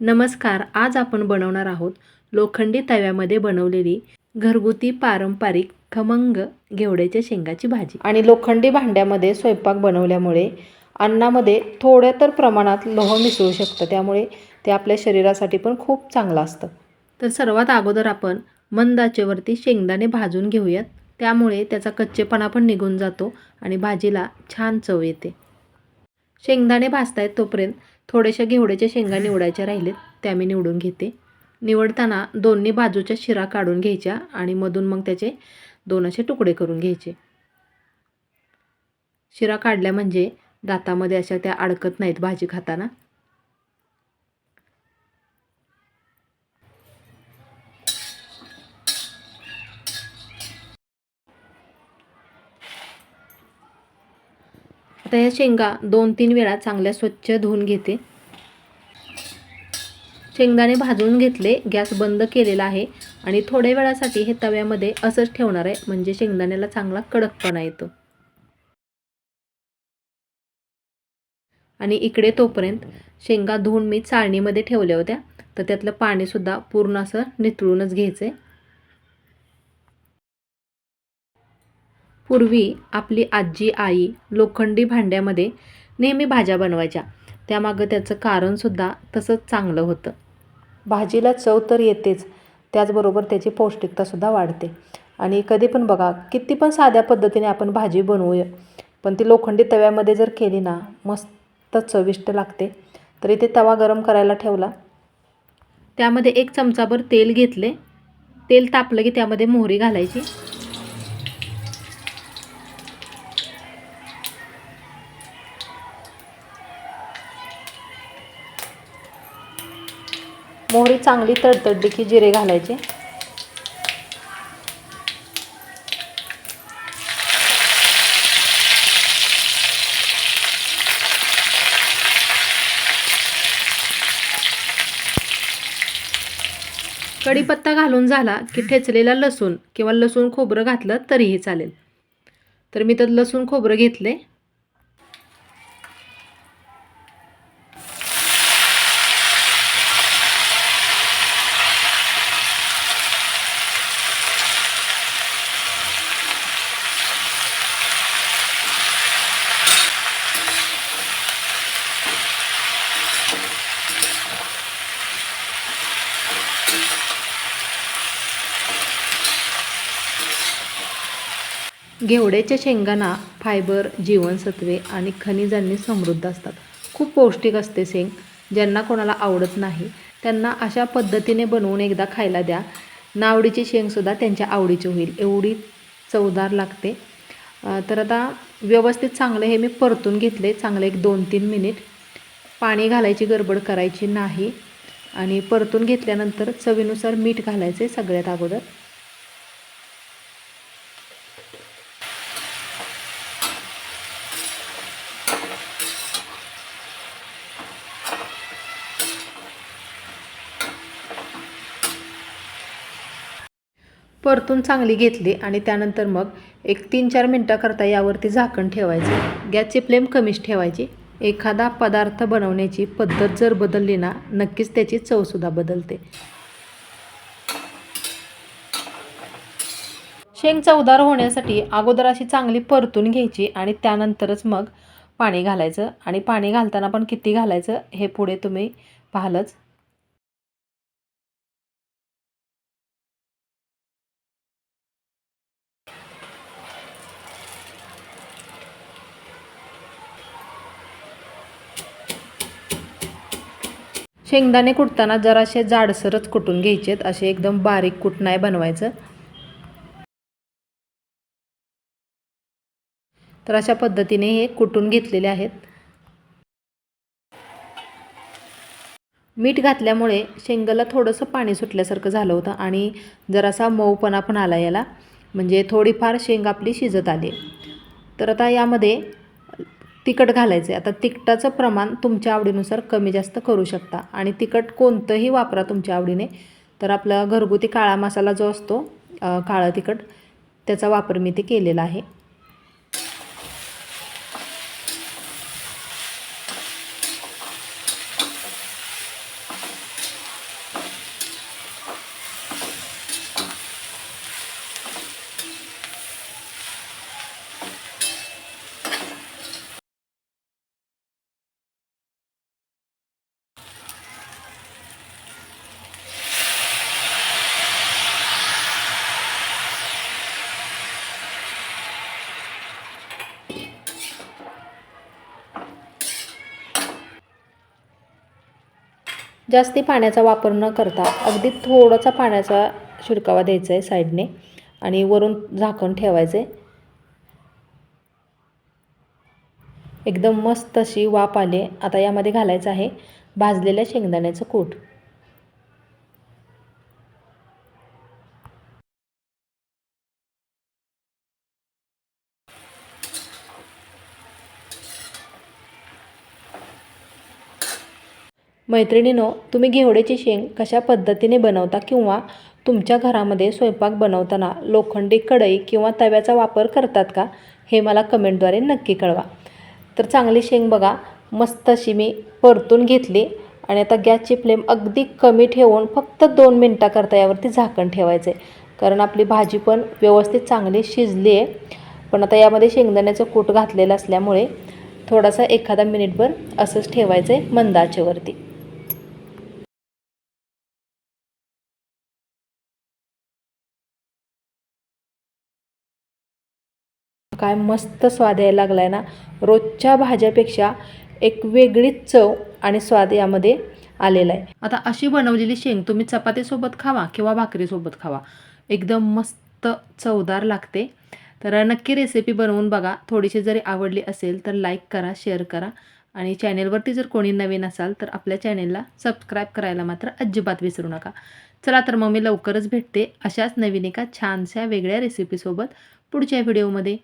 नमस्कार. आज आपण बनवणार आहोत लोखंडी तव्यामध्ये बनवलेली घरगुती पारंपरिक खमंग घेवड्याच्या शेंगाची भाजी. आणि लोखंडी भांड्यामध्ये स्वयंपाक बनवल्यामुळे अन्नामध्ये थोड्या तर प्रमाणात लोह मिसळू शकतं, त्यामुळे ते आपल्या शरीरासाठी पण खूप चांगलं असतं. तर सर्वात अगोदर आपण मंद आचेवरती शेंगदाणे भाजून घेऊयात, त्यामुळे त्याचा कच्चेपणा पण निघून जातो आणि भाजीला छान चव येते. शेंगदाणे भाजतायत तोपर्यंत थोड्याशा घेवड्याच्या शेंगा निवडायच्या राहिलेत, त्या मी निवडून घेते. निवडताना दोन्ही बाजूच्या शिरा काढून घ्यायच्या आणि मधून मग त्याचे 2 असे तुकडे करून घ्यायचे. शिरा काढल्या म्हणजे दातामध्ये अशा त्या अडकत नाहीत भाजी खाताना. आता या शेंगा 2-3 वेळा चांगल्या स्वच्छ धुवून घेते. शेंगदाणे भाजून घेतले, गॅस बंद केलेला आहे आणि थोड्या वेळासाठी हे तव्यामध्ये असंच ठेवणार आहे, म्हणजे शेंगदाण्याला चांगला कडकपणा येतो. आणि इकडे तोपर्यंत शेंगा धुवून मी चाळणीमध्ये ठेवल्या होत्या, तर त्यातलं पाणीसुद्धा पूर्ण असं निथळूनच घ्यायचं आहे. पूर्वी आपली आजी आई लोखंडी भांड्यामध्ये नेहमी भाज्या बनवायच्या, त्यामागं त्याचं कारणसुद्धा तसंच चांगलं होतं. भाजीला चव तर येतेच, त्याचबरोबर त्याची पौष्टिकतासुद्धा वाढते. आणि कधी पण बघा, किती पण साध्या पद्धतीने आपण भाजी बनवूया, पण ती लोखंडी तव्यामध्ये जर केली ना, मस्त चविष्ट लागते. तर इथे तवा गरम करायला ठेवला, त्यामध्ये 1 चमचाभर तेल घेतले. तेल तापलं की त्यामध्ये मोहरी घालायची. मोहरी चांगली तडतडली की जिरे घालायचे. कढीपत्ता घालून झाला की ठेचलेला लसूण किंवा लसूण खोबरं घातलं तरीही चालेल. तर मी तर लसूण खोबरं घेतले. घेवड्याच्या शेंगांना फायबर, जीवनसत्वे आणि खनिजांनी समृद्ध असतात. खूप पौष्टिक असते शेंग. ज्यांना कोणाला आवडत नाही त्यांना अशा पद्धतीने बनवून एकदा खायला द्या. नावडीची शेंगसुद्धा त्यांच्या आवडीची होईल, एवढी चवदार लागते. तर आता व्यवस्थित चांगलं हे मी परतून घेतले, चांगलं 1-2-3 मिनिट. पाणी घालायची गडबड करायची नाही आणि परतून घेतल्यानंतर चवीनुसार मीठ घालायचे सगळ्यात अगोदर. परतून चांगली घेतली आणि त्यानंतर मग 3-4 मिनटाकरता यावरती झाकण ठेवायचे. गॅसची फ्लेम कमीच ठेवायची. एखादा पदार्थ बनवण्याची पद्धत जर बदलली ना, नक्कीच त्याची चवसुद्धा बदलते. शेंग चवदार होण्यासाठी अगोदर अशी चांगली परतून घ्यायची आणि त्यानंतरच मग पाणी घालायचं. आणि पाणी घालताना पण किती घालायचं हे पुढे तुम्ही पाहालच. शेंगदाणे कुटताना जरासे जाडसरच कुटून घ्यायचेत, असे एकदम बारीक कूट नाही बनवायचं. तर अशा पद्धतीने हे कुटून घेतलेले आहेत. मीठ घातल्यामुळे शेंगाला थोडंसं पाणी सुटल्यासारखं झालं होतं आणि जरासा मऊपणा पण आला याला, म्हणजे थोडीफार शेंग आपली शिजत आली. तर आता यामध्ये तिखट घालायचं आहे. आता तिखटाचं प्रमाण तुमच्या आवडीनुसार कमी जास्त करू शकता आणि तिखट कोणतंही वापरा तुमच्या आवडीने. तर आपला घरगुती काळा मसाला जो असतो, काळं तिखट, त्याचा वापर मी ते केलेला आहे. जास्ती पाण्याचा वापर न करता अगदी थोडासा पाण्याचा शिडकावा द्यायचा आहे साईडने आणि वरून झाकण ठेवायचं आहे. एकदम मस्त अशी वाफ आली. आता यामध्ये घालायचं आहे भाजलेल्या शेंगदाण्याचं कूट. मैत्रिणींनो, तुम्ही घेवड्याची शेंग कशा पद्धतीने बनवता किंवा तुमच्या घरामध्ये स्वयंपाक बनवताना लोखंडी कढई किंवा तव्याचा वापर करतात का, हे मला कमेंटद्वारे नक्की कळवा. तर चांगली शेंग बघा मस्त अशी मी परतून घेतली आणि आता गॅसची फ्लेम अगदी कमी ठेवून फक्त 2 मिनटाकरता यावरती झाकण ठेवायचं आहे, कारण आपली भाजी पण व्यवस्थित चांगली शिजली आहे. पण आता यामध्ये शेंगदाण्याचं कूट घातलेलं असल्यामुळे थोडासा एखादा मिनिटभर असंच ठेवायचं आहे मंद आचेवरती. काय मस्त स्वाद यायला लागला आहे ना. रोजच्या भाज्यापेक्षा एक वेगळीच चव आणि स्वाद यामध्ये आलेला आहे. आता अशी बनवलेली शेंग तुम्ही चपातीसोबत खावा किंवा भाकरीसोबत खावा, एकदम मस्त चवदार लागते. तर नक्की रेसिपी बनवून बघा. थोडीशी जरी आवडली असेल तर लाईक करा, शेअर करा आणि चॅनेलवरती जर कोणी नवीन असाल तर आपल्या चॅनेलला सबस्क्राईब करायला मात्र अजिबात विसरू नका. चला तर मग मी लवकरच भेटते अशाच नवीन एका छानशा वेगळ्या रेसिपीसोबत पुढच्या व्हिडिओमध्ये.